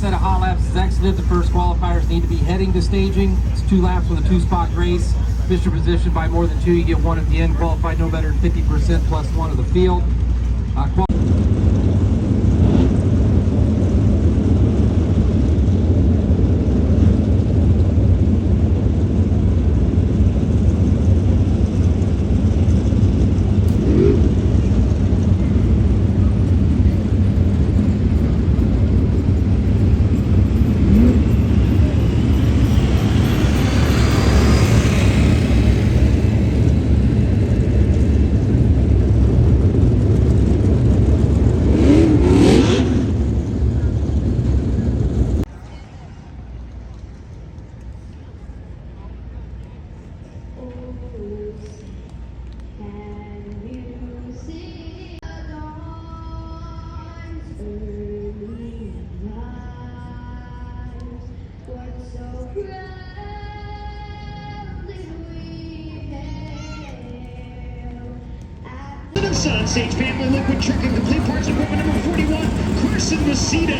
set of hot laps is exited. The first qualifiers need to be heading to staging. It's 2 laps with a 2-spot race. If you're positioned by more than 2, you get 1 at the end. Qualified no better than 50% plus 1 of the field. Sun, Sage Family Liquid Trucking, complete parts and equipment number 41, Carson Macedo.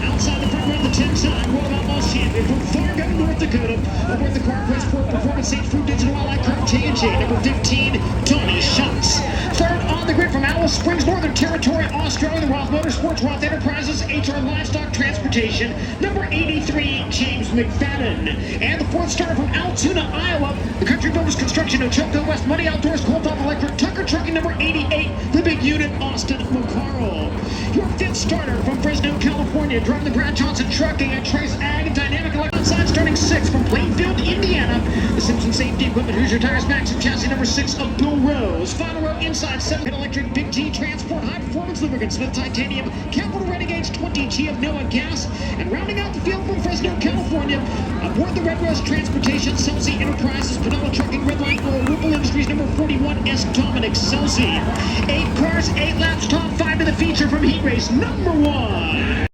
Outside the front row, the 10-time World Outlaws champion from Fargo, North Dakota. Aboard the car, Sport Performance Sage Food Digital Ally Curve J&J, number 15, Tony Schatz. Third on the grid from Alice Springs, Northern Territory, Australia, the Roth Motorsports, Roth Enterprises, HR Livestock Transportation, number 83, James McFadden. And the fourth starter from Altoona, Iowa, the Country Builders Construction, Ochoco West, Money Outdoors, Cold Top Electric, Tucker Trucking, number 88, the big unit, Austin McCarl. Your fifth starter from Fresno, California, driving the Brad Johnson Trucking and Trace Ag and Dynamic Electric. Outside starting 6 from Plainfield, Indiana, the Simpson Safety Equipment, Hoosier Tires, Max and Chassis, number 6 of Bill Rose. Final row inside 7 Electric, Big G Transport, High Performance Lubricants, Smith Titanium, Capital Renegades, 20G of NOAA Gas, and rounding out the field from Fresno, California, aboard the Red Rose Transportation, Celsi Enterprises, Pinella Trucking, Redline Oil, Whipple Industries, number 41, S. Dominic Celsi. 8 cars, 8 laps, top 5 to the feature from heat race number 1.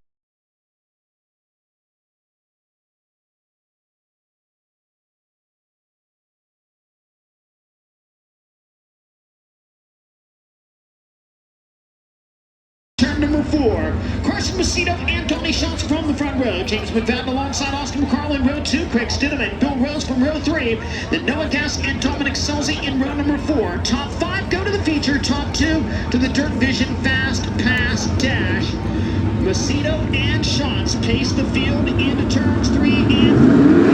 Turn number 4, Carson Macedo and Tony Schatz from the front row. James McFadden alongside Austin McCarl in row 2. Craig Stidham and Bill Rose from row 3. Then Noah Gass and Dominic Celsi in row number 4. Top 5 go to the feature. Top 2 to the Dirt Vision Fast Pass Dash. Macedo and Schatz pace the field into turns 3 and 4.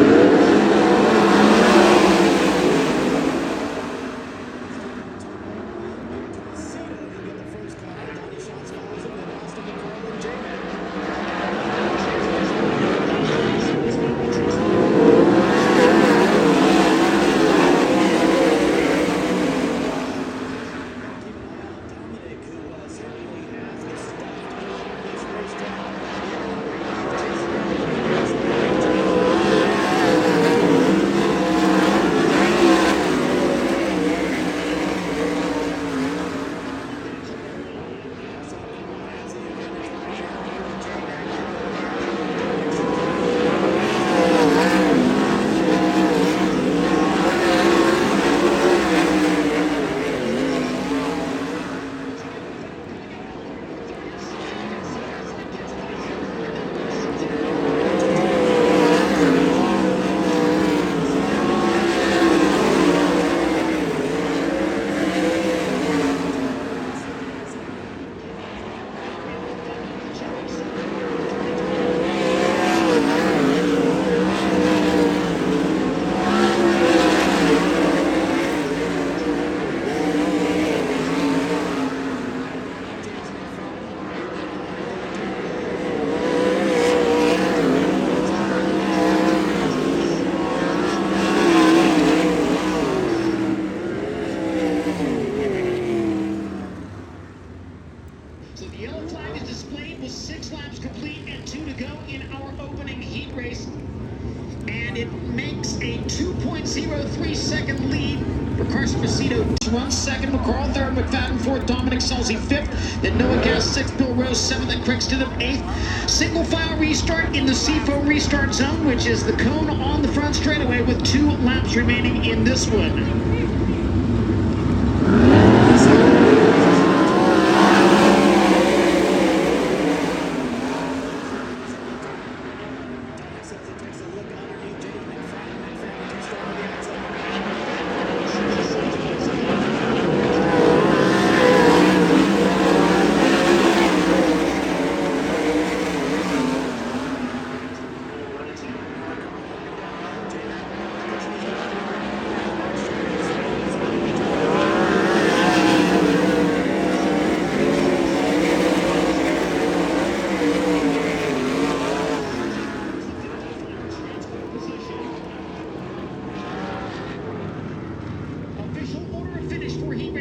It makes a 2.03 second lead for Carson Macedo. 1 second, McCarl third, McFadden fourth, Dominic Celsi fifth, then Noah Gass sixth, Bill Rose seventh, and Craig Stidham eighth. Single file restart in the C4 restart zone, which is the cone on the front straightaway with 2 laps remaining in this one.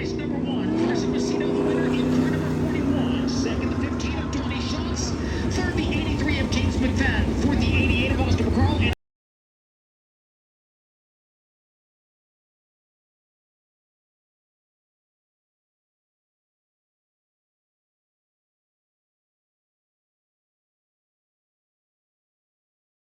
race number 1. Carson Macedo, the winner in car number 41. Second, the 15 of 20 Shots. Third, the 83 of James McFadden. Fourth, the 88 of Austin McCarl.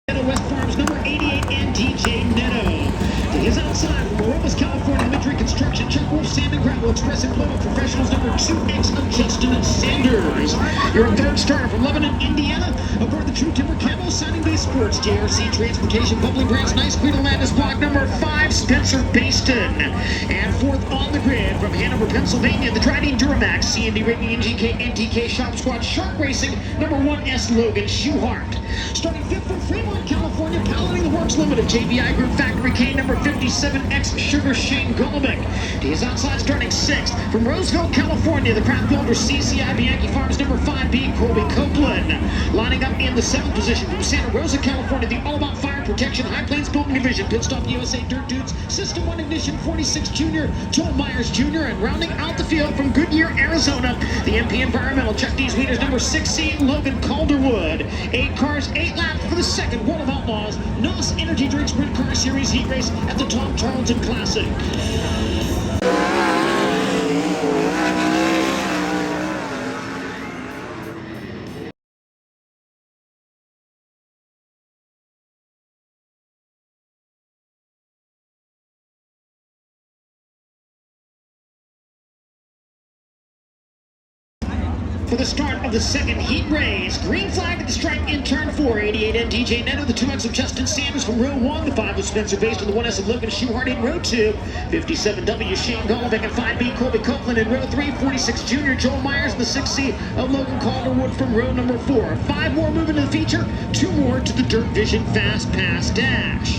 And West Farms number 88 and DJ Neto. To his outside from Aromas, California, Midry Construction, Chuck Wolf, Sand and Gravel, Express Employment Professionals number 2X of Justin Sanders. Your third starter from Lebanon, Indiana, aboard the True Timber Camo, Signing Base Sports, JRC Transportation, Bubbling Brands, Nice Creedle Madness Block number 5, Spencer Baston. And fourth on the grid from Hanover, Pennsylvania, the Dryden Duramax, C&D Rating, NTK Shop Squad, Shark Racing, number 1S Logan Schuhart. Starting fifth from Fremont, California, piloting the Works Limited, JBI Group Factory K, number 57X Sugar Shane Golovic. To his outside, starting sixth from Roseville, California, the craft builder CCI Bianchi Farms, number 5B Colby Copeland. Lining up in the seventh position from Santa Rosa, California, the All About Fire Protection High Plains Building Division, Pit Stop USA Dirt Dudes, System 1 Ignition 46 Jr., Joel Myers Jr., and rounding out the field from Goodyear, Arizona, the MP Environmental Chuck D's Wieners, number 6C Logan Calderwood. 8 cars, 8 laps for the second World of Outlaws NOS Energy Drink Sprint Car Series Heat Race at the Tom Tarlton Classic. For the start of the second heat race, green flag at the stripe in turn 4, 88 and DJ Neto, the 2X of Justin Sanders from row 1, the 5 of Spencer Based and the 1S of Logan Schuhart in row 2, 57W Shane Golovic and 5B Colby Copeland in row 3, 46 Jr. Joel Myers and the 6C of Logan Calderwood from row number 4. 5 more move into the feature, 2 more to the Dirt Vision Fast Pass Dash.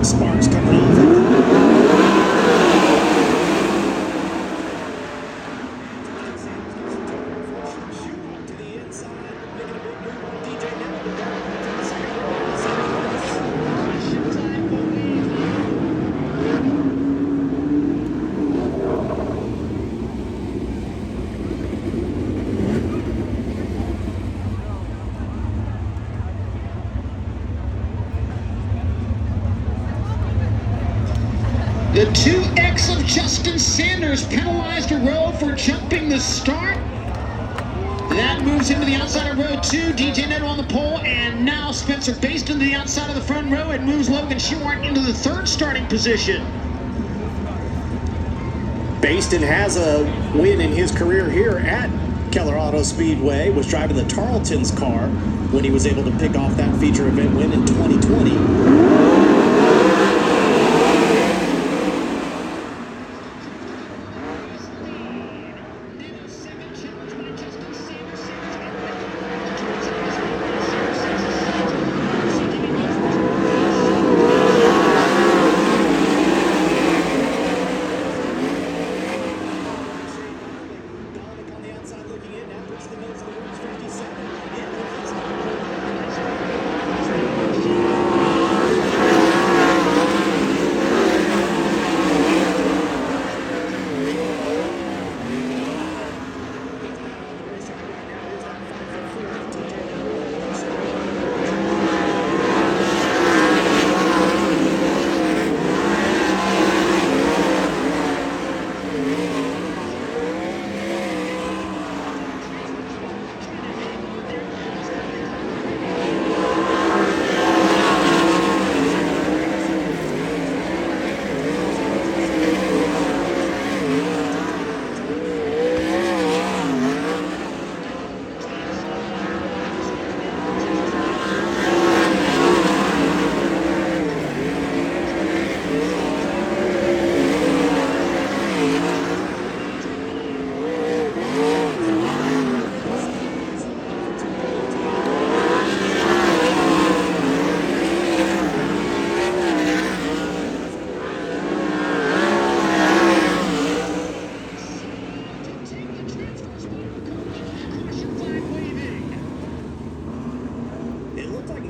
Sparks coming off. The 2X of Justin Sanders penalized a row for jumping the start. That moves him to the outside of row 2. DJ Neto on the pole, and now Spencer Baston to the outside of the front row. It moves Logan Schuhart into the third starting position. Baston has a win in his career here at Keller Auto Speedway, was driving the Tarleton's car when he was able to pick off that feature event win in 2020.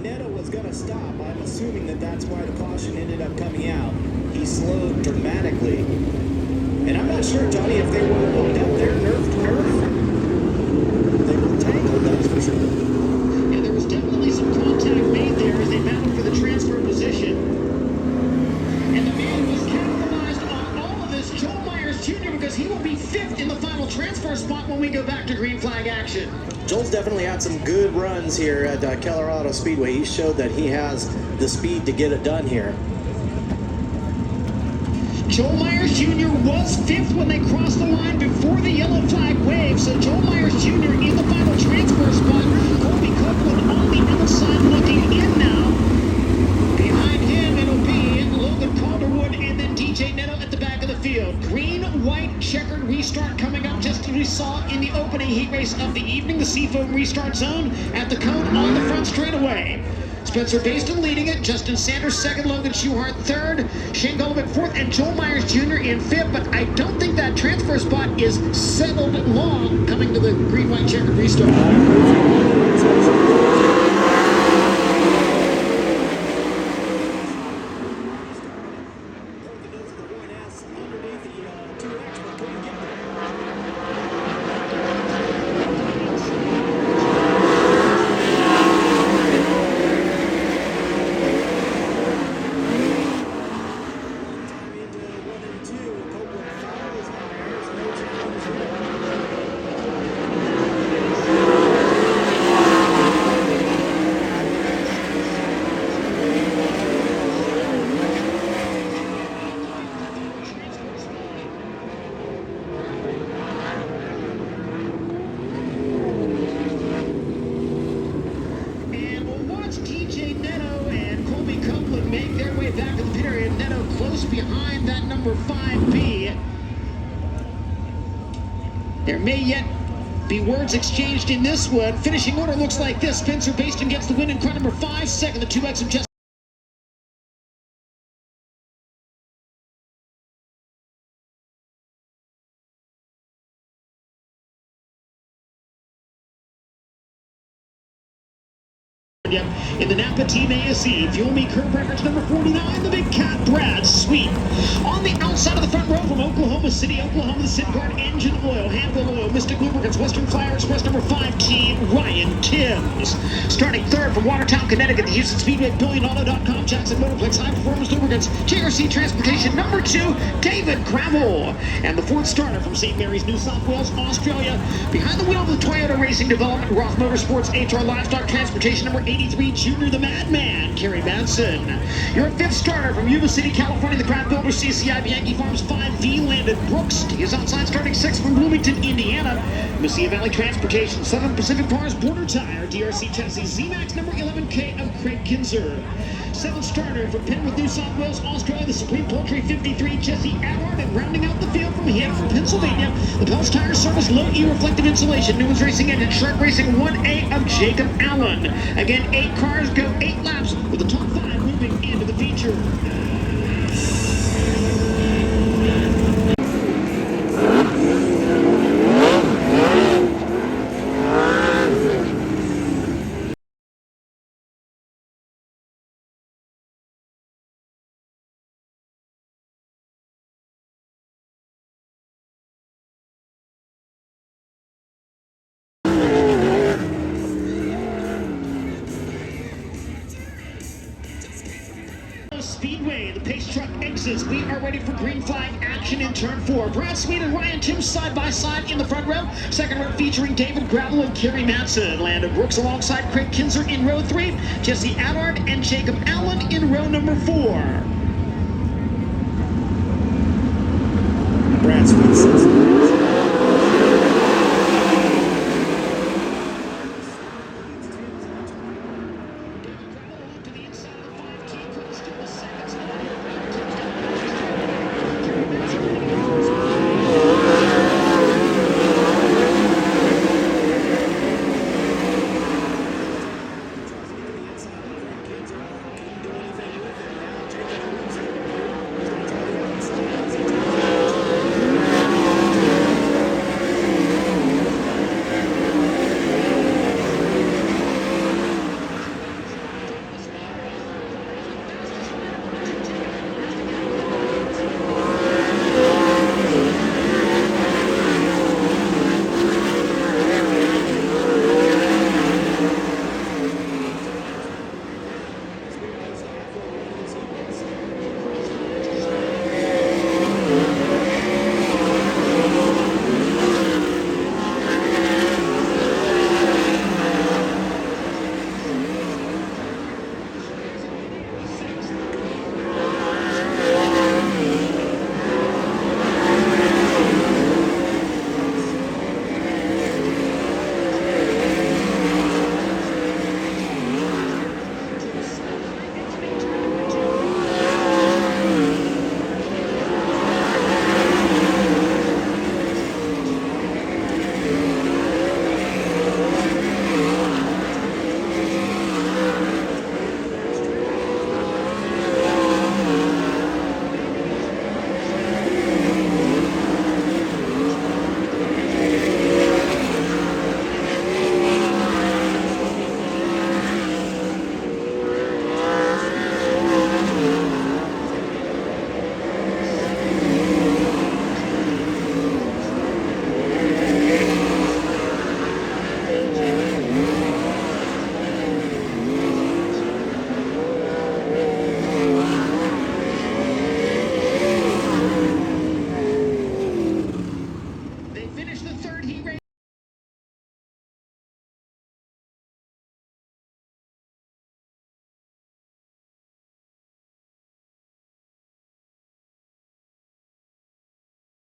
Neto was going to stop. I'm assuming that that's why the caution ended up coming out. He slowed dramatically. And I'm not sure, Johnny, if they were hooked up there, nerve to nerve. They were tangled, that's for sure. And there was definitely some contact made there as they battled for the transfer position. And the man who's capitalized on all of this, Joel Myers Jr., because he will be 5th in the final transfer spot when we go back to green flag action. Joel's definitely had some good runs here at Keller Auto Speedway. He showed that he has the speed to get it done here. Joel Myers Jr. was 5th when they crossed the line before the yellow flag wave. So Joel Myers Jr. in the final transfer spot. Colby Copeland on the outside looking in now. Behind him, it'll be Logan Calderwood and then DJ Neto at the back of the field. Green, white, checkered restart coming up just as we saw in the opening heat race of the evening. The Seafoam restart zone at the cone on the front straightaway. Spencer Baston leading it, Justin Sanders second, Logan Schuhart third, Shane Golovic fourth, and Joel Myers Jr. in 5th. But I don't think that transfer spot is settled long coming to the green, white, checkered restart. Make their way back to the pit area. Neto close behind that number 5B. There may yet be words exchanged in this one. Finishing order looks like this. Spencer Baston gets the win in car number 5. Second, the 2X of Justin. In the Napa Team ASE, Fuel Me curb records number 49, the Big Cat Brad Sweet. On the outside of the front row from Oklahoma City, Oklahoma, the SimGuard Engine Oil, Handle Oil, Mystic Lubricants, Western Flyer Express number 5, Team Ryan Timms. Starting third from Watertown, Connecticut, the Houston Speedway, BillionAuto.com, Jackson Motorplex, High Performance Lubricants, JRC Transportation number 2, David Gravel. And the fourth starter from St. Mary's, New South Wales, Australia. Behind the wheel of the Toyota Racing Development, Roth Motorsports, HR Livestock Transportation number 83, Junior the Madman, Kerry Madsen. Your 5th starter from Yuba City, California, the Crowd Builder, CCI Yankee Farms 5V, Landon Brooks. He is outside starting 6th from Bloomington, Indiana. Mesilla Valley Transportation, Southern Pacific Cars, Border Tire, DRC Chassis, Z-Max number 11K of Craig Kinzer. 7th starter from Penrith, New South Wales, Australia, the Supreme Poultry 53, Jesse Adward. And rounding out the field from here from Pennsylvania, the Pels Tire Service Low E Reflective Insulation, Newman's Racing Engine, Shark Racing 1A of Jacob Allen. Again, 8 cars go 8 laps with the top 5 moving into the feature. Speedway, the pace truck exits. We are ready for green flag action in turn 4. Brad Sweet and Ryan Timms side by side in the front row. Second row featuring David Gravel and Kerry Madsen. Landon Brooks alongside Craig Kinzer in row 3. Jesse Adward and Jacob Allen in row number 4. Brad Sweet says.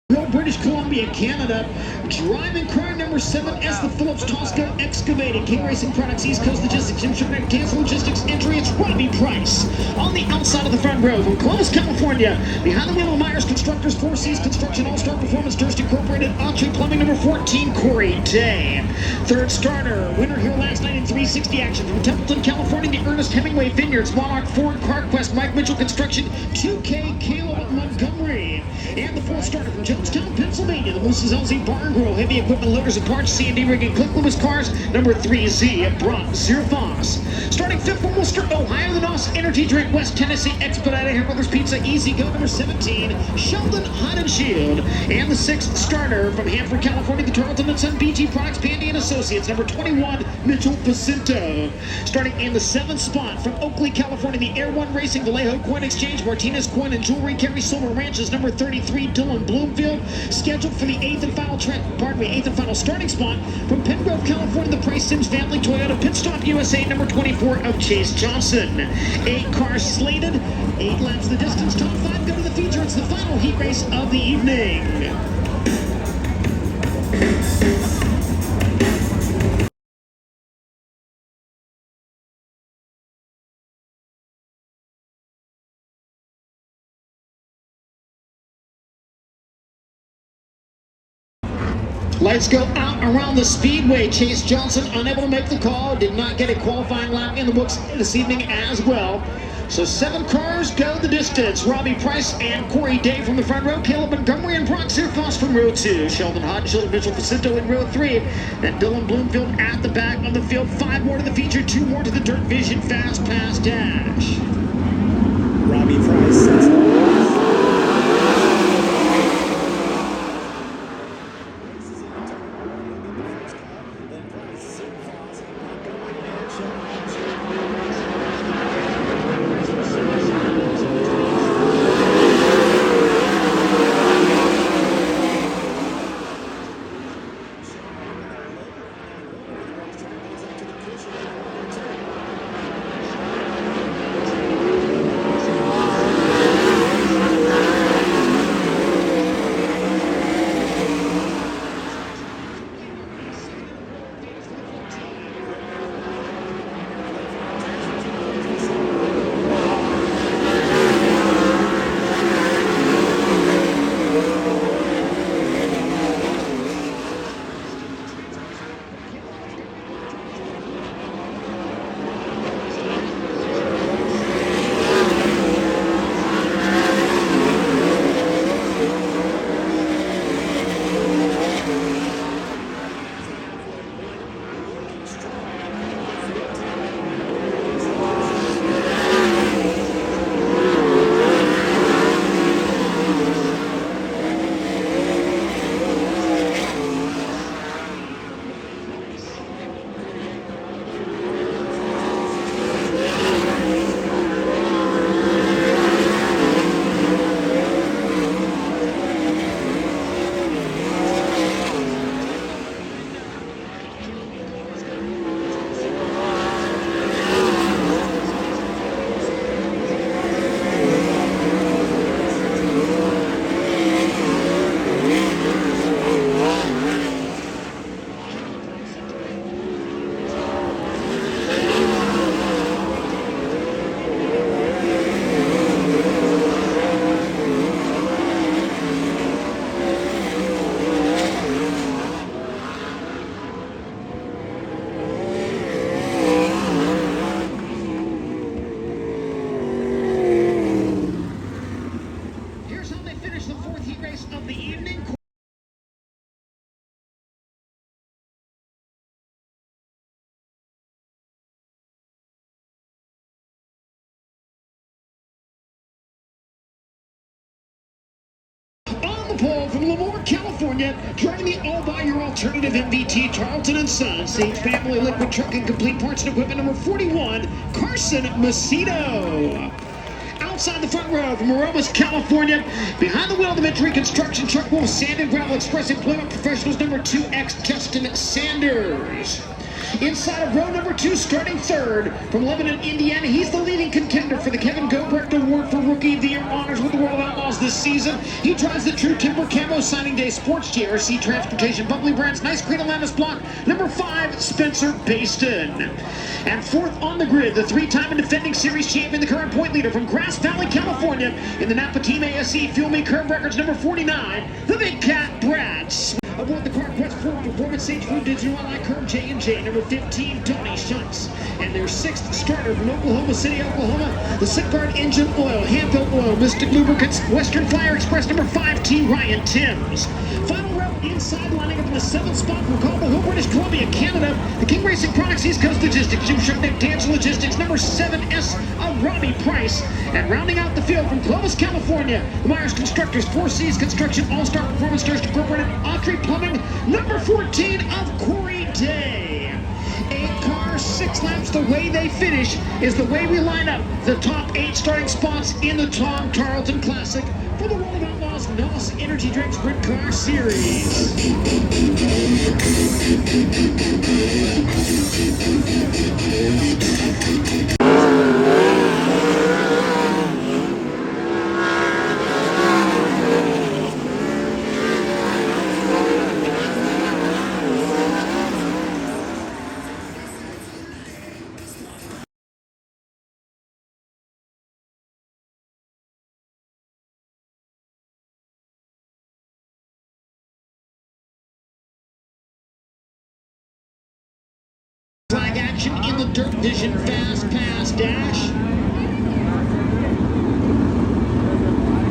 British Columbia, Canada. Driving car number 7 as the Phillips Tosco Excavating. King Racing Products, East Coast Logistics, Insurance, Cancel Logistics, entry. It's Robbie Price on the outside of the front row from Columbus, California. Behind the wheel of Myers Constructors, Four Seas Construction, All-Star Performance, Durst Incorporated, Entree Plumbing, number 14, Corey Day. Third starter, winner here last night in 360 action from Templeton, California, the Ernest Hemingway Vineyards, Monarch Ford, CarQuest, Mike Mitchell Construction, 2K, Caleb Montgomery. And the fourth starter from Jonestown, Pennsylvania, the Moose's LZ Bar and Grill, Heavy Equipment Loaders and Parts, C&D Rigging, Click Lewis Cars, number 3Z, Brock Zerfoss. Starting fifth from Worcester, Ohio, the NOS Energy Drink, West Tennessee, Expedited, Hair Brothers Pizza, Easy Go, number 17, Sheldon Hot and Shield. And the sixth starter from Hanford, California, the Tarlton and Son BG Products, Pandy and Associates, number 21, Mitchell Pacinto. Starting in the seventh spot from Oakley, California, the Air One Racing, Vallejo Coin Exchange, Martinez Coin and Jewelry, Kerry Silver Ranches, number 33, Dylan Bloomfield. Scheduled for the eighth and final starting spot from Pengrove, California, the Price Sims Family Toyota Pit Stop USA, number 24 of Chase Johnson. 8 cars slated, 8 laps the distance, top 5 go to the feature. It's the final heat race of the evening. Lights go out around the Speedway. Chase Johnson unable to make the call. Did not get a qualifying lap in the books this evening as well. So 7 cars go the distance. Robbie Price and Corey Day from the front row. Caleb Montgomery and Brock Zerfoss from row 2. Sheldon Hodgeshield and Mitchell Pacinto in row 3. And Dylan Bloomfield at the back of the field. 5 more to the feature, 2 more to the Dirt Vision Fast Pass Dash. Robbie Price sets pole from Lemoore, California, driving the all-by-your alternative MVT Tarlton and Son, Sage Family Liquid Truck and Complete Parts and Equipment, number 41, Carson Macedo. Outside the front row from Aromas, California, behind the wheel of the Mitri Construction Truck Wolf Sand and Gravel Express Employment Professionals, number 2X Justin Sanders. Inside of row number 2, starting third from Lebanon, Indiana. He's the leading contender for the Kevin Gobrecht Award for Rookie of the Year honors with the World Outlaws this season. He drives the True Timber Camo Signing Day Sports GRC Transportation Bubbly Brands Nice Green Atlantis block. Number 5, Spencer Baston. And fourth on the grid, the 3-time and defending series champion, the current point leader from Grass Valley, California, in the Napa Team ASE Fuel Me Curve Records, number 49, the Big Cat Brad. Aboard the car, press forward, performance stage food digital ally curve J&J, number 15, Donnie Schutz. And their 6th starter from Oklahoma City, Oklahoma, the Sitgard Engine Oil, Hand-Built Oil, Mystic Lubricants, Western Fire Express, number 5, T. Ryan Timms. Final row inside, lining up in the 7th spot from Cobble Hill, British Columbia, Canada, the King Racing Products East Coast Logistics, Jim Sharpneck Dance Logistics, number 7, S. Robbie Price. And rounding out the field from Clovis, California, the Myers Constructors, 4 Cs Construction, All-Star Performance Stars Incorporated, Autry Plumbing, number 14 of Corey Day. 8 cars, 6 laps. The way they finish is the way we line up the top 8 starting spots in the Tom Tarlton Classic for the World of Outlaws NOS Energy Drink Sprint Car Series. Flag action in the Dirt Vision Fast Pass Dash.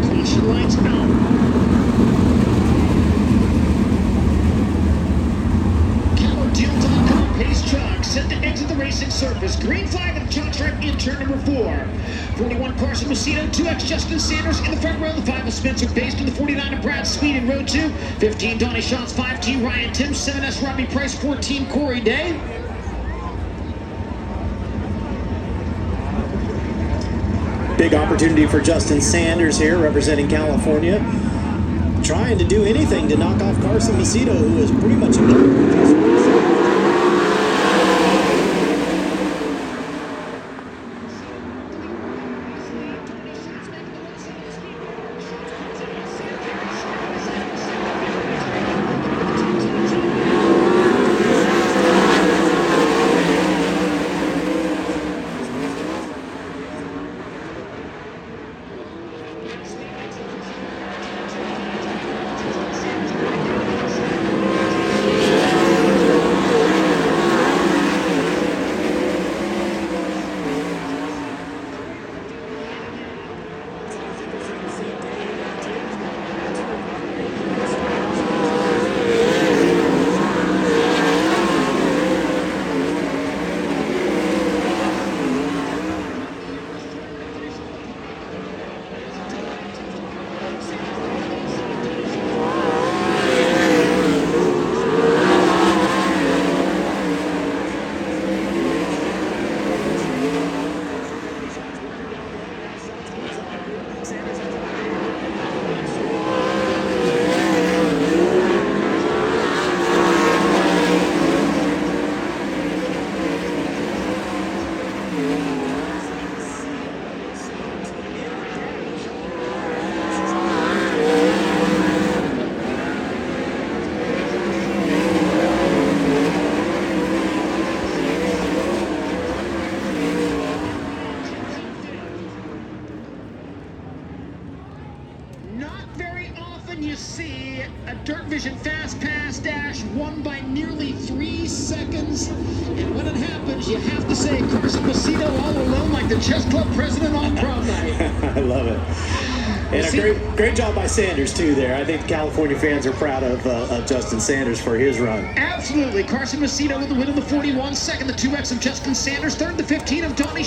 Caution lights out. Keller deals on car pace truck, set to exit the racing surface. Green flag and chalk stripe in turn number 4. 41 Carson Macedo, 2X Justin Sanders in the front row. The 5 of Spencer Baston, the 49 of Brad Speed in row 2. 15 Donnie Schutz, 5 T Ryan Timms, 7S Robbie Price, 14 Corey Day. Big opportunity for Justin Sanders here, representing California. Trying to do anything to knock off Carson Macedo, who is pretty much a You see a Dirt Vision Fast Pass Dash won by nearly 3 seconds. And when it happens, you have to say Carson Macedo all alone like the chess club president on prom night. I love it. And a great job by Sanders, too, there. I think California fans are proud of Justin Sanders for his run. Absolutely. Carson Macedo with the win of the 41. Second, the 2X of Justin Sanders. Third, the 15 of Donnie.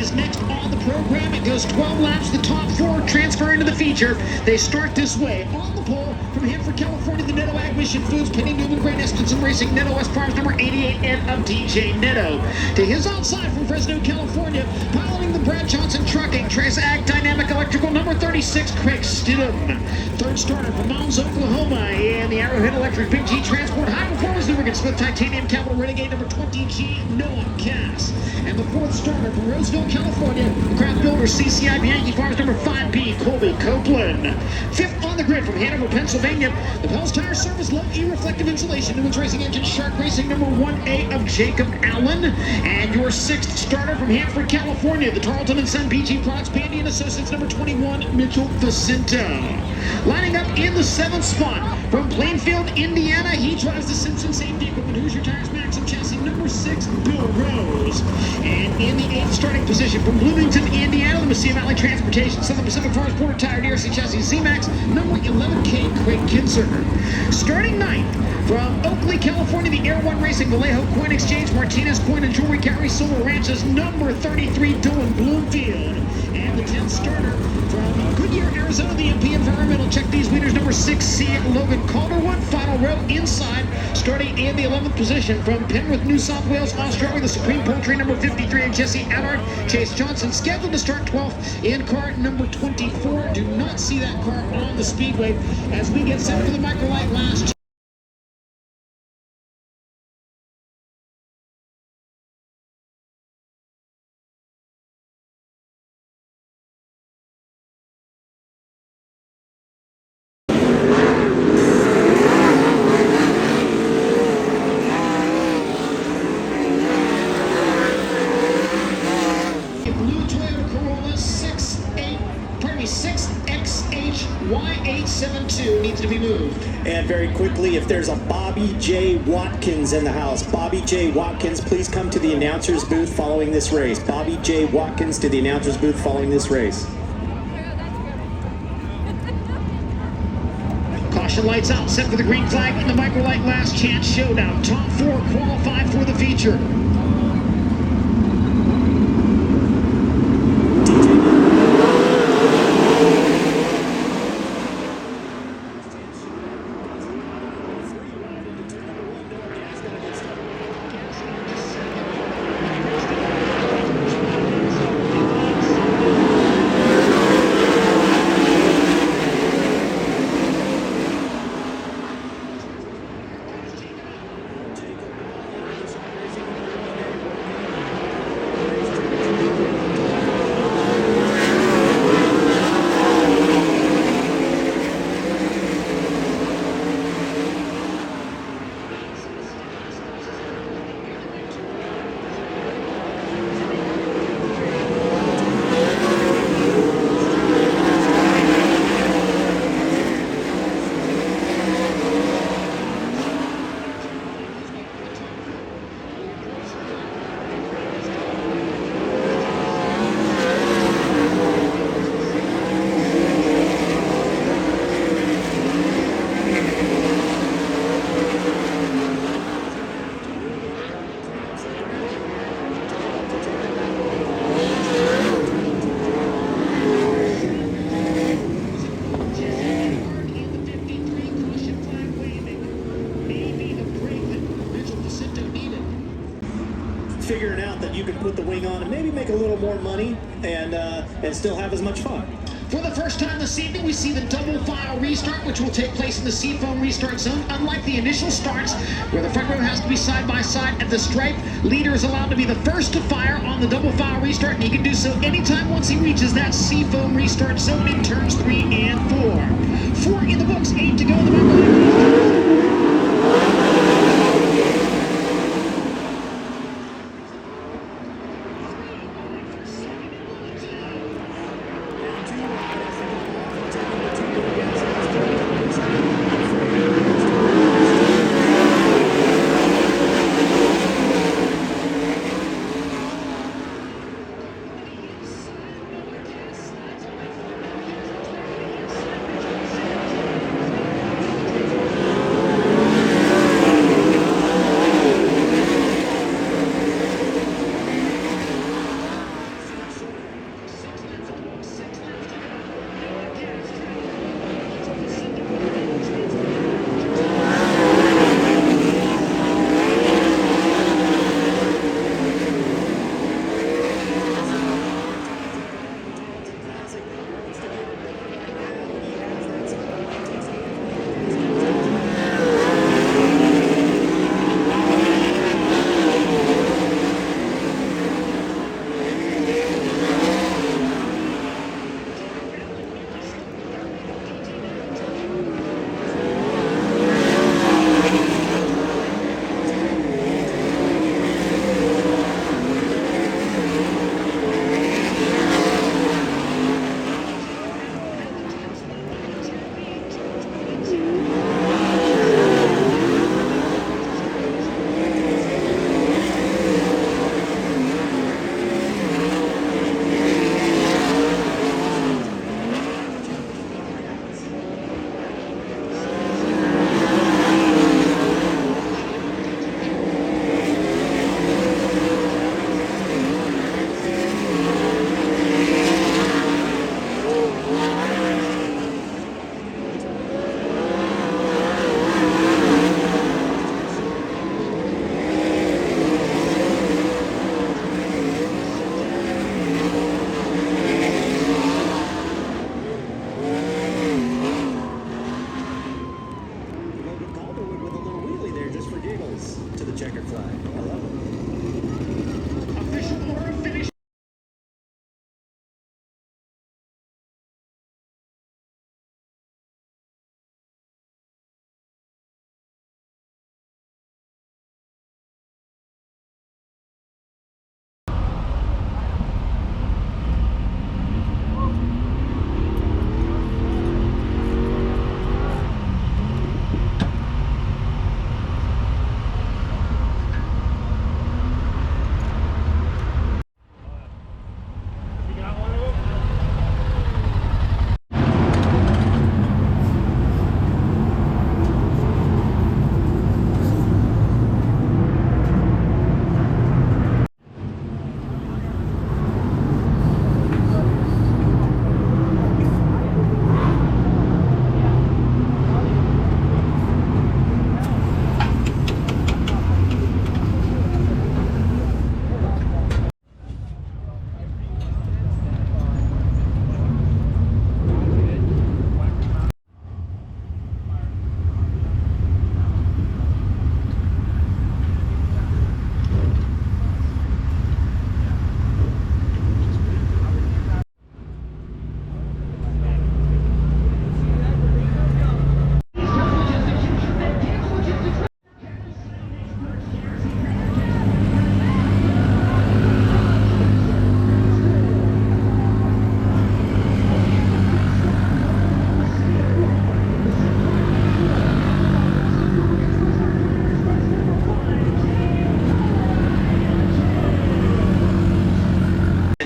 is next on the program. It goes 12 laps. The top 4 transfer into the feature. They start this way. On the pole from Hanford, California, the Netto Ag Mission Foods, Penny Newman, Great Estenson Racing, NOS Farms number 88, and of DJ Netto. To his outside from Fresno, California, piloting the Brad Johnson Trucking, Trace Ag Dynamic Electrical number 36, Craig Stidham. Third starter from Mounds, Oklahoma, and the Arrowhead Electric Big G Transport High Performance Lubricant Smith Titanium Capital Renegade number 20G, Noah Cass. And the fourth starter from Roseville, California, Craft Builder CCI Yankee Farms number 5B, Colby Copeland. Fifth on the grid from Hanover, Pennsylvania, the Pels Tire Service Low E-Reflective Insulation, Newman's Racing Engine, Shark Racing number 1A of Jacob Allen. And your sixth starter from Hanford, California, the Tarlton and Son PG Products, Bandy and Associates number 21, Mitchell Vicento. Lining up in the 7th spot from Plainfield, Indiana, he drives the Simpson Safety Equipment, Hoosier Tires Maxim Chassis number 6, Bill Rose. And in the 8th starting position from Bloomington, Indiana, the Mesilla Valley Transportation, Southern Pacific Farms, Porter Tire, DRC Chassis Z-Max, number 11K, Craig Kinzer. Starting 9th from Oakley, California, the Air One Racing, Vallejo Coin Exchange, Martinez Coin and Jewelry Gallery, Silver Ranches, number 33, Dylan Bloomfield. And the 10th starter from Goodyear, Arizona, the MP Environmental, check these leaders, number 6C, Logan Calderwood, final row inside, starting in the 11th position from Penrith, New South Wales, Australia, the Supreme Poultry, number 53, and Jesse Allard, Chase Johnson, scheduled to start 12th in car number 24. Do not see that car on the Speedway as we get set for the microlight last. Y872 needs to be moved. And very quickly, if there's a Bobby J. Watkins in the house, Bobby J. Watkins, please come to the announcer's booth following this race. Bobby J. Watkins to the announcer's booth following this race. Caution lights out, set for the green flag in the microlight last chance showdown. Top 4 qualified for the feature. Figuring out that you can put the wing on and maybe make a little more money and still have as much fun. For the first time this evening, we see the double file restart, which will take place in the Seafoam restart zone. Unlike the initial starts, where the front row has to be side by side at the stripe, leader is allowed to be the first to fire on the double file restart, and he can do so anytime once he reaches that Seafoam restart zone in turns 3 and 4. 4 in the books, 8 to go in the microlight.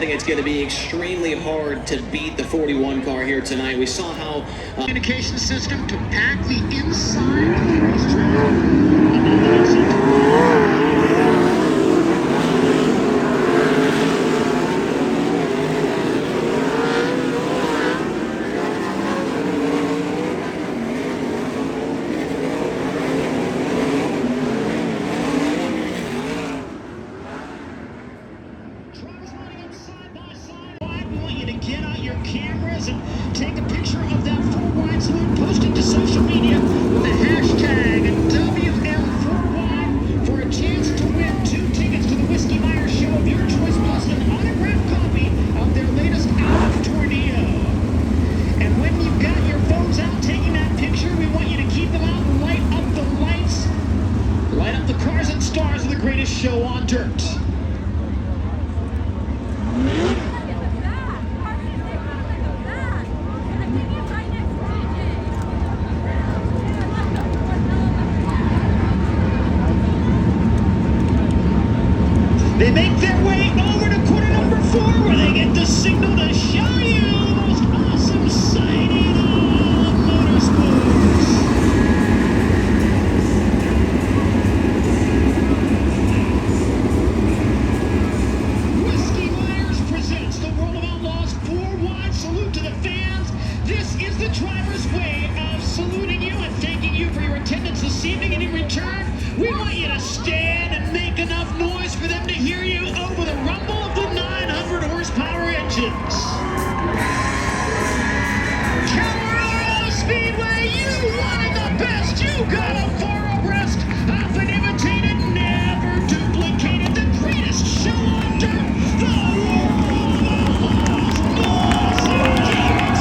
think it's going to be extremely hard to beat the 41 car here tonight. We saw how Communication system to pack the inside of the racetrack. Drivers lining up side by side. I want you to get out your cameras and take a picture of that 4-wide salute, post it to social media with the hashtag WM4Wide for a chance to win 2 tickets to the Whiskey Myers show of your choice, plus an autographed copy of their latest album, Tornado. And when you've got your phones out taking that picture, we want you to keep them out and light up the lights, light up the cars and stars of the greatest show on dirt. They make their way over to quarter number 4 where they get the signal to show you the most awesome sight in all motorsports. Whiskey Myers presents the World of Outlaws 4-wide salute to the fans. This is the driver's way of saluting you and thanking you for your attendance this evening. And in return, we want you to stand and make enough noise for them to hear you over the rumble of the 900 horsepower engines. Keller Speedway, you wanted the best. You got a far abreast, often imitated, never duplicated, the greatest show on dirt, the World of Outlaws, Los Angeles.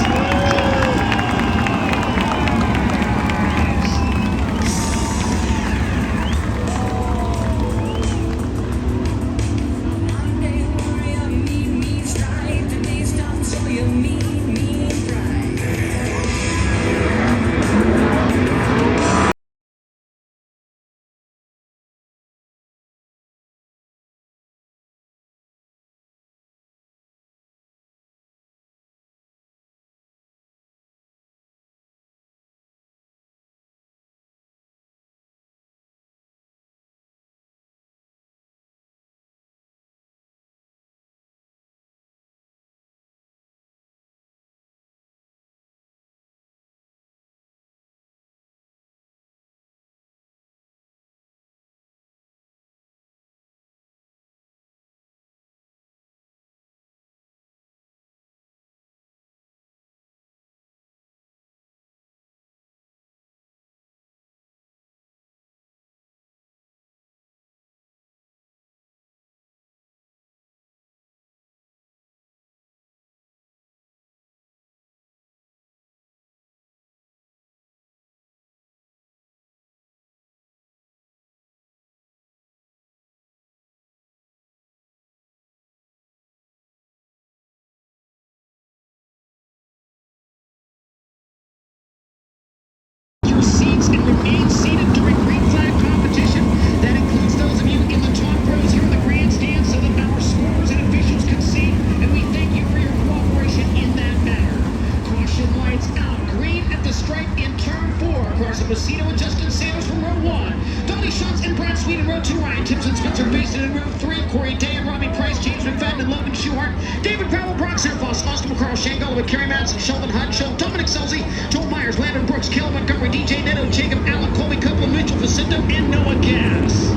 Your seats and remain seated during green flag competition. That includes those of you in the top rows here in the grandstand so that our scorers and officials can see, and we thank you for your cooperation in that matter. Caution lights out. Green at the stripe in turn 4. Carson Macedo and Justin Sanders from row 1. Dolly Schutz and Brad Sweet in row 2. Ryan Timpson, Spencer Basin in row 3. Corey Day and Robbie Price, James McFadden and Logan Schuhart. David Powell, Brock Serfoss, Austin McCarl, Shane Gulliver, Kerry Madison, Sheldon Hunt, Dominic Selzy, Joel Myers, Landon Brooks, Caleb Montgomery, DJ Neto, Jacob Allen, Colby Copeland, Mitchell Facento, and Noah Gass.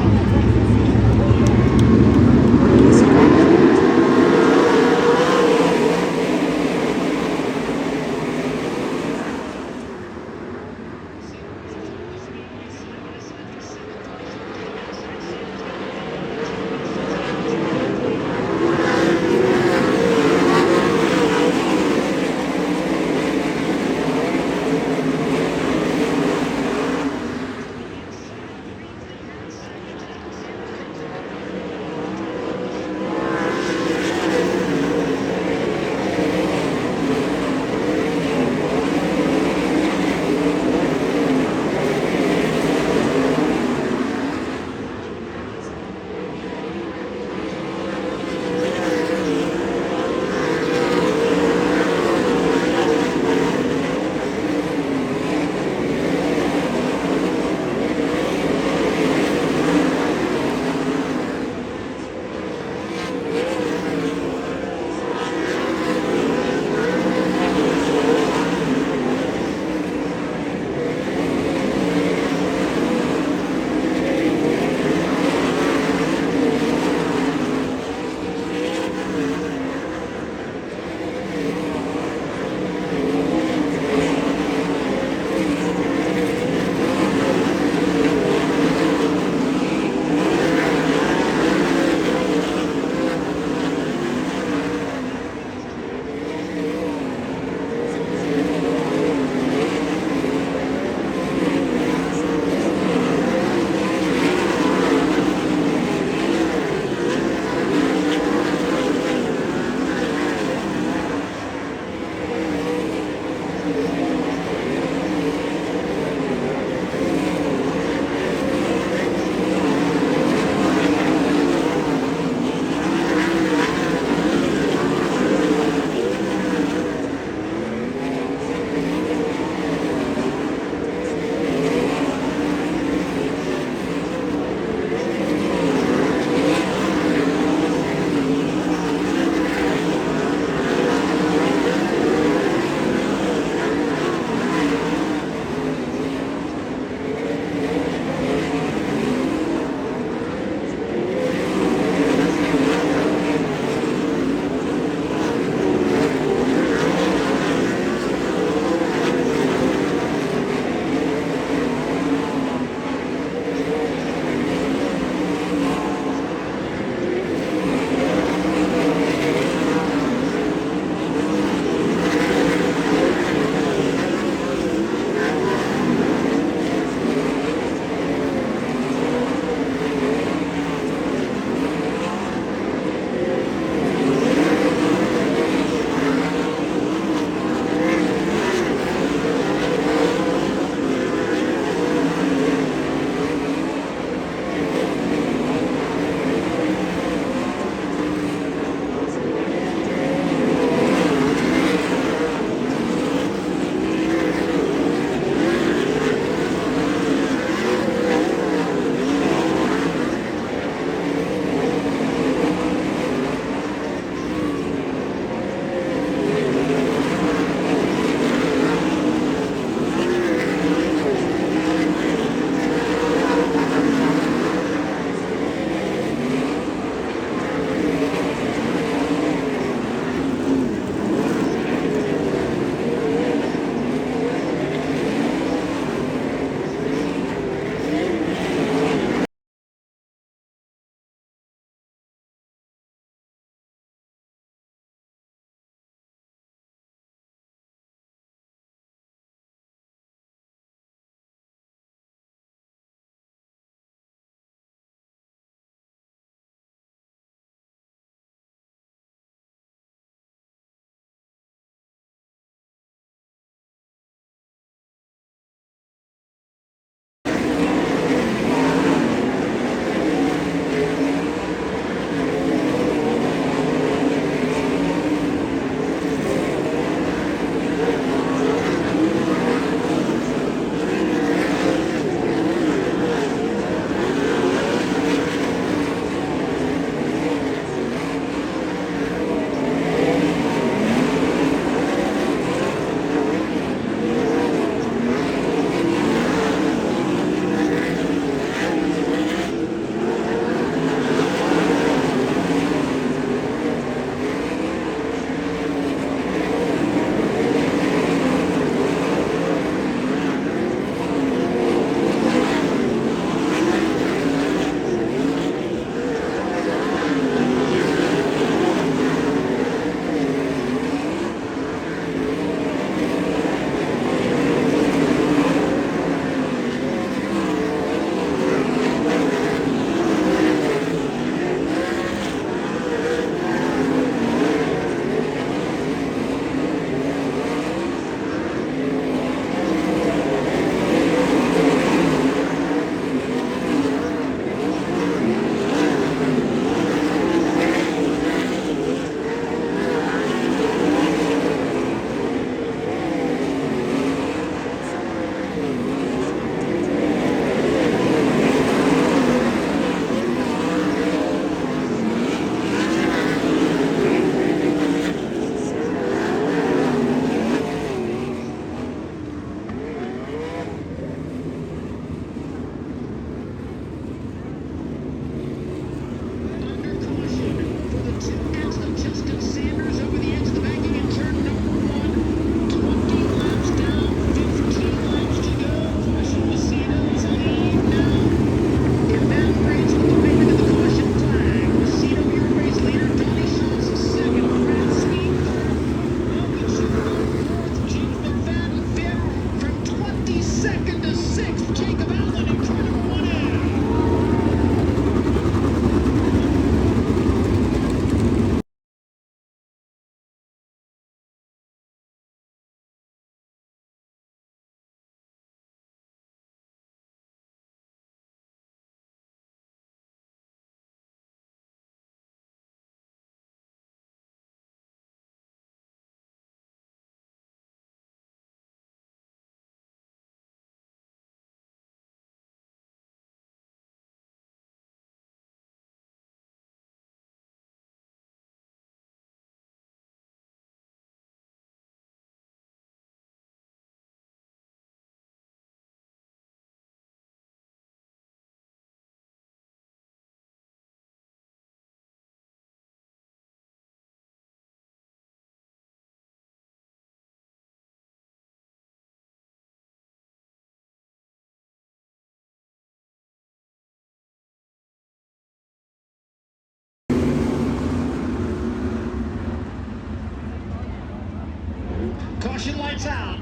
caution lights out.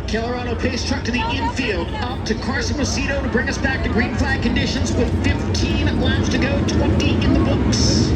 Keller on a pace truck to the infield, up to Carson Macedo to bring us back to green flag conditions with 15 laps to go, 20 in the books.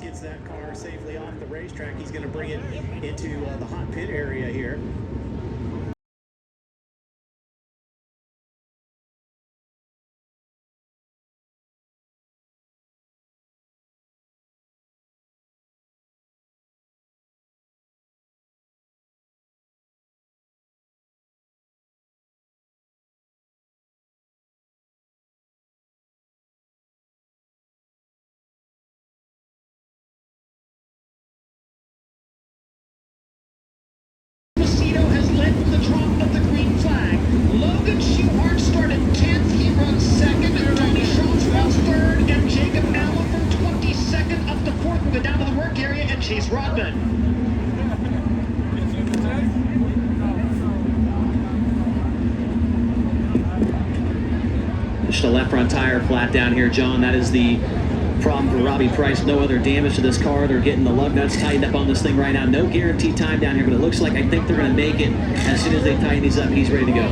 Gets that car safely off the racetrack. He's going to bring it into the hot pit area here. Macedo has led from the drop of the green flag. Logan Schuhart started 10th. He runs second. Tony Schultz runs third. And Jacob Allen from 22nd up to fourth. We'll go down to the work area and Chase Rodman. Just a left front tire flat down here, John. That is the problem for Robbie Price. No other damage to this car. They're getting the lug nuts tightened up on this thing right now. No guaranteed time down here, but it looks like I think they're going to make it. As soon as they tighten these up, he's ready to go.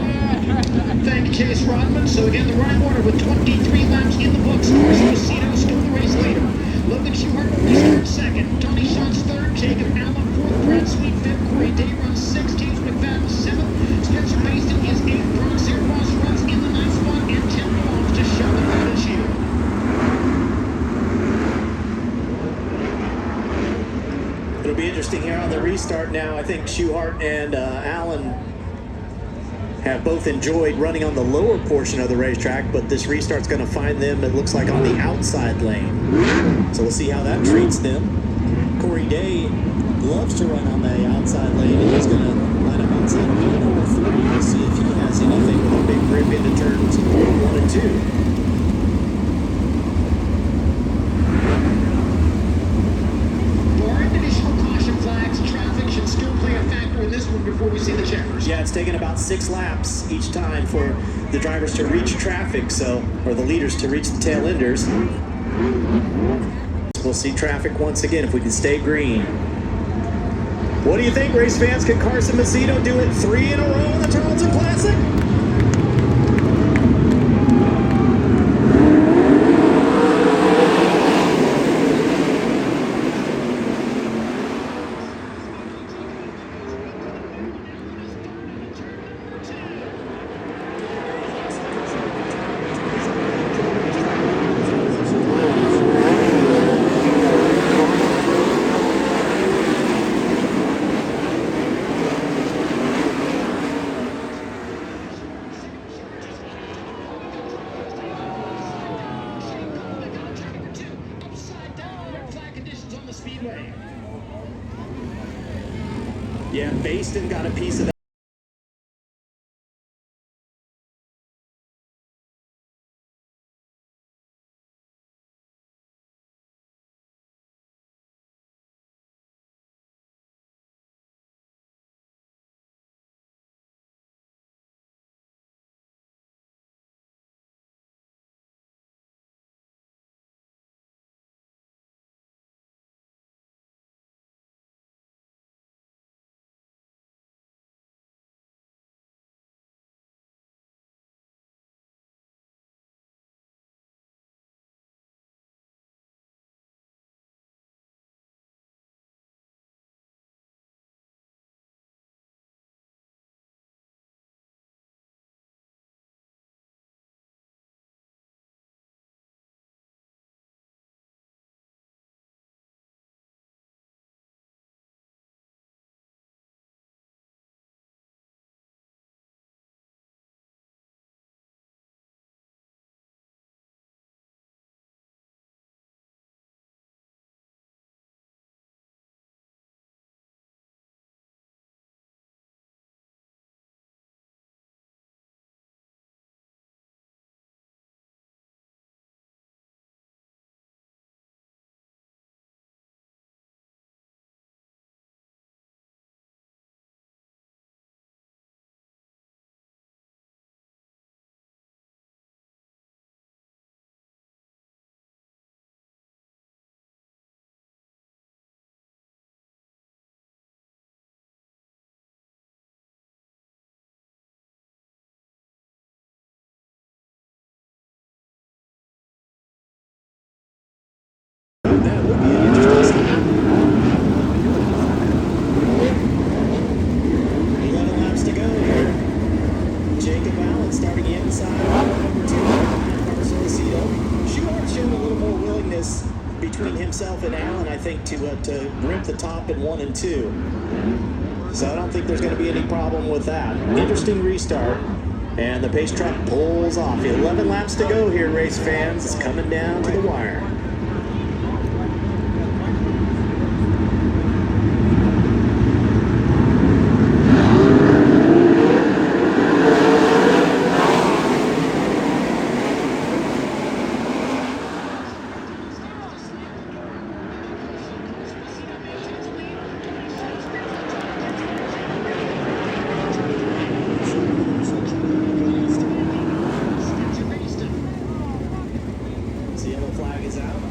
Thank you, Chase Rodman. So again, the running order with 23 laps in the books. Carson Macedo still the race leader. Logan Schuhart will restart second. Tony Schultz third. Jacob Allen fourth. Brad Sweet fifth. Corey Day runs sixth. James McFadden seventh. Spencer Baston is eighth. Brock Ross runs in the ninth spot. And Tim Walsh to show the finish here. It'll be interesting here on the restart now. I think Schuhart and Allen have both enjoyed running on the lower portion of the racetrack, but this restart's going to find them, it looks like, on the outside lane. So we'll see how that treats them. Corey Day loves to run on the outside lane, and he's going to line up outside of lane number 3. We'll see if he has anything with a big grip into turns 1 and 2. Before we see the checkers. Yeah, it's taken about 6 laps each time for the drivers to reach traffic, or the leaders to reach the tail enders. We'll see traffic once again if we can stay green. What do you think, race fans? Can Carson Macedo do it 3 in a row in the Tarlton Classic? Speedway. Yeah, Baston got a piece of that. himself and Allen, I think, to rip the top in 1 and 2. So I don't think there's going to be any problem with that. Interesting restart. And the pace truck pulls off. 11 laps to go here, race fans. It's coming down to the wire. The yellow flag is out.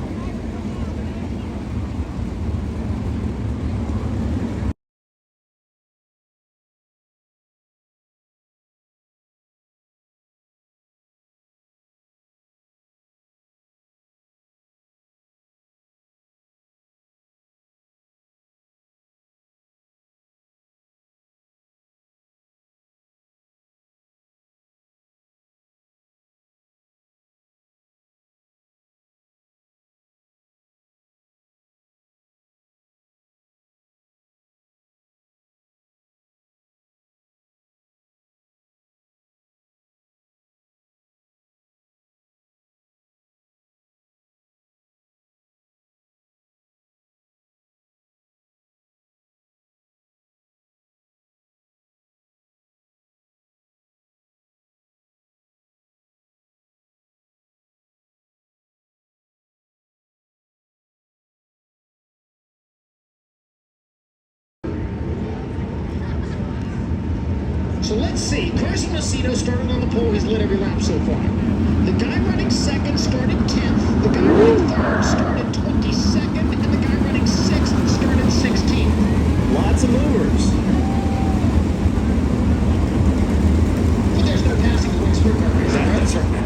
So let's see. Carson Macedo started on the pole. He's led every lap so far. The guy running second started 10th. The guy running third started 22nd. And the guy running sixth started 16th. Lots of movers. But there's no passing points for Murray. Is that right? That's right.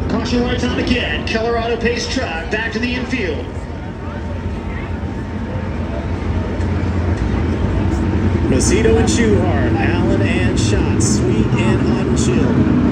Caution lights on again. Keller auto pace truck back to the infield. Macedo and Schuhart, Allen and Schott, Sweet and Unchill.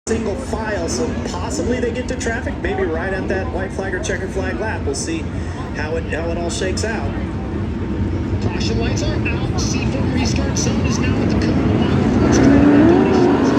Single file, so possibly they get to traffic, maybe right at that white flag or checkered flag lap. We'll see how it all shakes out. Caution lights are out. Seafoam restart zone is now at the cone line. First straight away, Tony Schultz.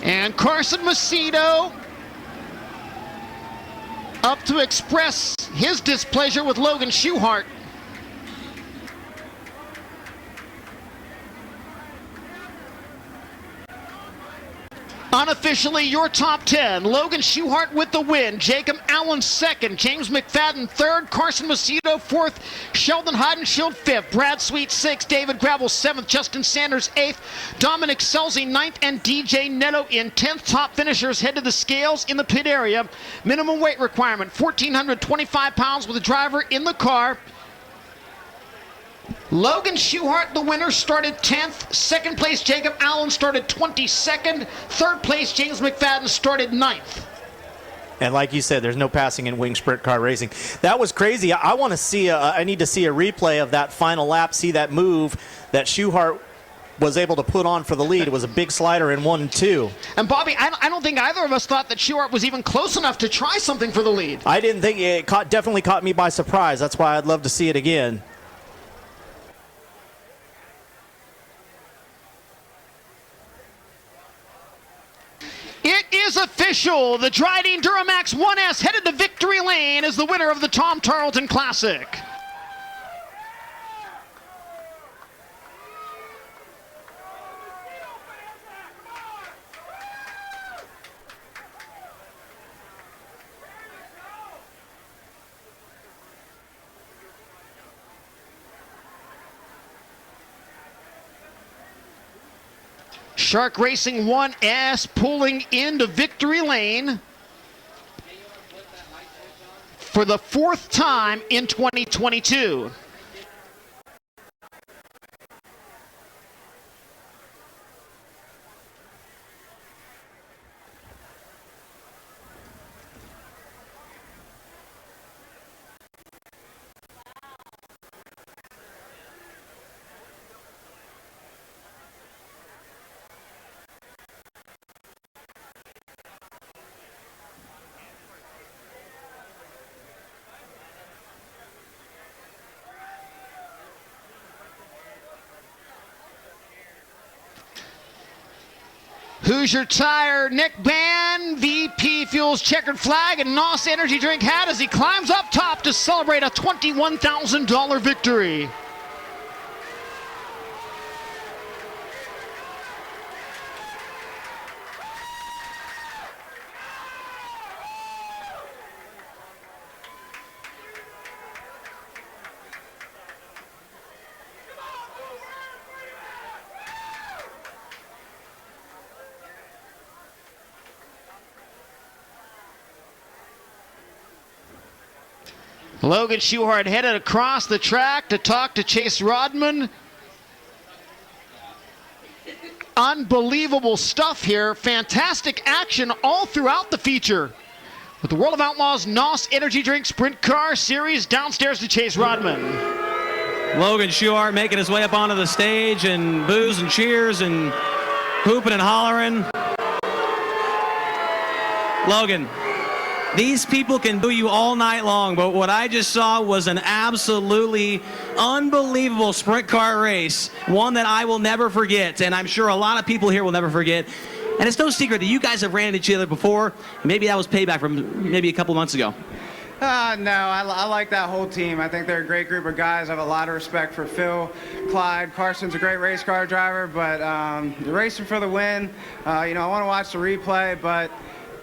And Carson Macedo up to express his displeasure with Logan Schuchart. Unofficially, your top 10. Logan Schuchart with the win. Jacob Allen second. James McFadden third. Carson Macedo fourth. Sheldon Heidenshield fifth. Brad Sweet sixth. David Gravel seventh. Justin Sanders eighth. Dominic Selzy ninth. And DJ Neto in 10th. Top finishers head to the scales in the pit area. Minimum weight requirement 1,425 pounds with a driver in the car. Logan Schuchart, the winner, started 10th. Second place, Jacob Allen started 22nd. Third place, James McFadden started 9th. And like you said, there's no passing in wing sprint car racing. That was crazy. I want to see. I need to see a replay of that final lap. See that move that Schuchart was able to put on for the lead. It was a big slider in 1 and 2. And Bobby, I don't think either of us thought that Schuchart was even close enough to try something for the lead. I didn't think it definitely caught me by surprise. That's why I'd love to see it again. It is official. The Dryden Duramax 1S headed to victory lane as the winner of the Tom Tarlton Classic. Shark Racing 1S pulling into victory lane for the 4th time in 2022. Hoosier Tire, Nick Ban, VP Fuels checkered flag, and NOS energy drink hat as he climbs up top to celebrate a $21,000 victory. Logan Schuchart headed across the track to talk to Chase Rodman. Unbelievable stuff here. Fantastic action all throughout the feature. With the World of Outlaws NOS Energy Drink Sprint Car Series, downstairs to Chase Rodman. Logan Schuchart making his way up onto the stage, and boos and cheers and hooping and hollering. Logan, these people can boo you all night long, but what I just saw was an absolutely unbelievable sprint car race, one that I will never forget, and I'm sure a lot of people here will never forget. And it's no secret that you guys have ran into each other before. Maybe that was payback from maybe a couple months ago. No, I like that whole team. I think they're a great group of guys. I have a lot of respect for Phil, Clyde. Carson's a great race car driver, but you're racing for the win. I want to watch the replay, but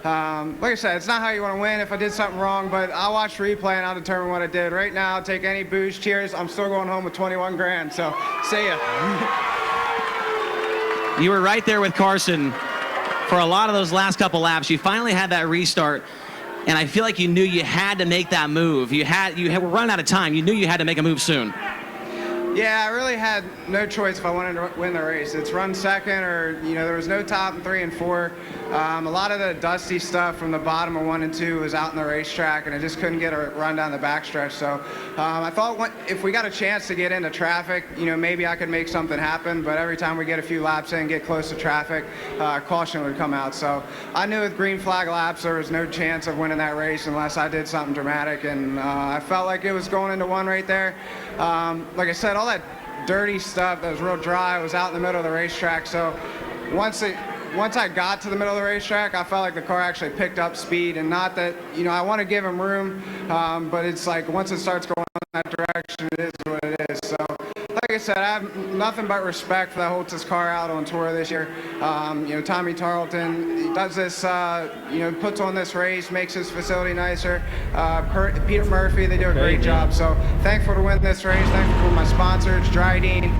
like I said, it's not how you want to win if I did something wrong, but I'll watch the replay and I'll determine what I did. Right now, I'll take any boos, cheers. I'm still going home with 21 grand, so see ya. You were right there with Carson for a lot of those last couple laps. You finally had that restart, and I feel like you knew you had to make that move. You were running out of time. You knew you had to make a move soon. Yeah, I really had no choice if I wanted to win the race. It's run second, or there was no top in 3 and 4. A lot of the dusty stuff from the bottom of 1 and 2 was out in the racetrack, and I just couldn't get a run down the backstretch. So I thought if we got a chance to get into traffic, maybe I could make something happen. But every time we get a few laps in, get close to traffic, caution would come out. So I knew with green flag laps there was no chance of winning that race unless I did something dramatic, and I felt like it was going into 1 right there. Like I said, all that dirty stuff that was real dry was out in the middle of the racetrack. So once once I got to the middle of the racetrack, I felt like the car actually picked up speed, and not that, you know, I want to give him room, but it's like once it starts going in that direction, it is what it is. So, like I said, I have nothing but respect for that holds his car out on tour this year. You know, Tommy Tarlton, he does this, you know, puts on this race, makes his facility nicer. Peter Murphy, they do a great job. So thankful to win this race. Thankful for my sponsors, Dryden,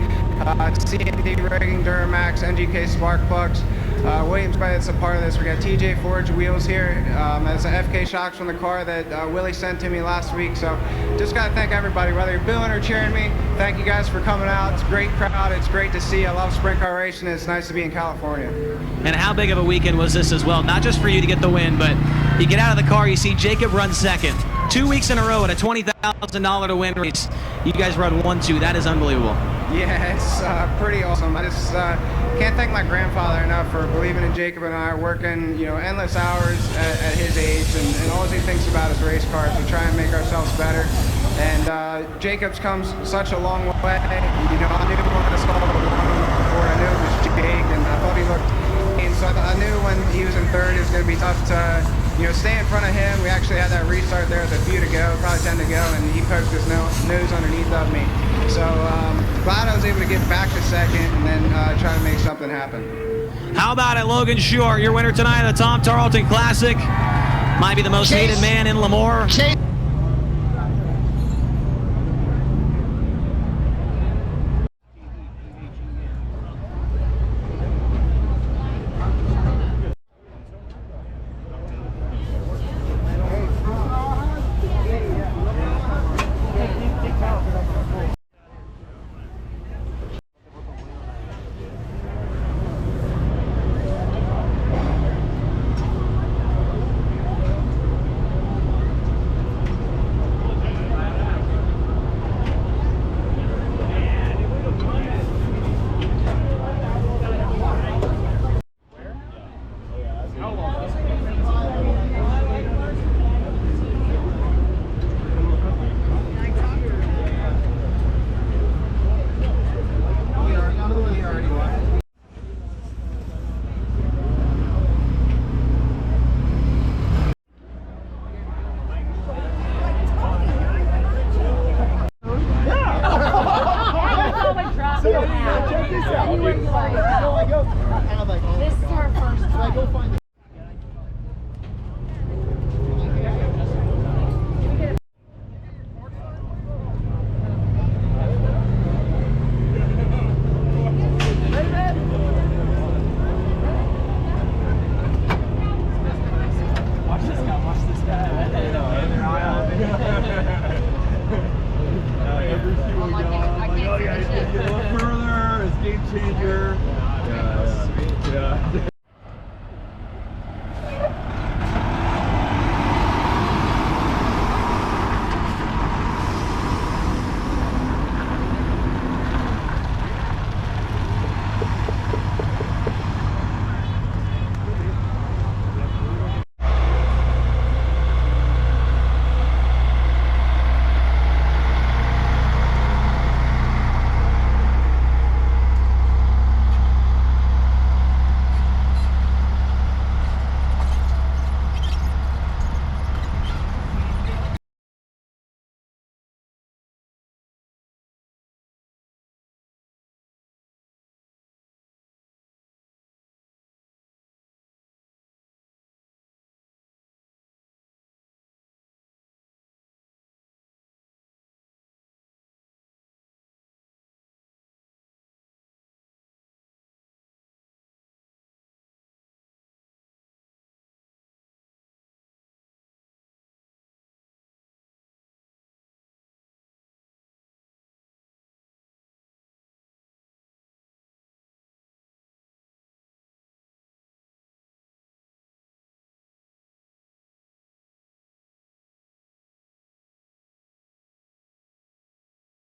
C&D Rigging, Duramax, NGK Spark Plugs. Williams, that's a part of this. We got TJ Forge wheels here. That's an FK shocks from the car that Willie sent to me last week. So just got to thank everybody, whether you're booing or cheering me. Thank you guys for coming out. It's a great crowd. It's great to see. I love sprint car racing. It's nice to be in California. And how big of a weekend was this as well? Not just for you to get the win, but you get out of the car, you see Jacob run second. 2 weeks in a row at a $20,000 to win race. You guys run 1-2. That is unbelievable. Yeah, it's pretty awesome. I just can't thank my grandfather enough for believing in Jacob and I, working, you know, endless hours at his age, and all he thinks about is race cars. We try and make ourselves better. And Jacob's come such a long way. You know, I knew when I saw the one before, I knew it was Jake, and I thought he looked. And so I knew when he was in third, it was going to be tough to, you know, stay in front of him. We actually had that restart there with a few to go, probably 10 to go, and he poked his nose underneath of me. So glad I was able to get back to second and then try to make something happen. How about it, Logan Shore, your winner tonight of the Tom Tarlton Classic? Might be the most hated man in Lemoore. This is our first time. Watch this guy. Every single guy. Oh yeah, he's gonna get a little further. It's game changer. Yeah.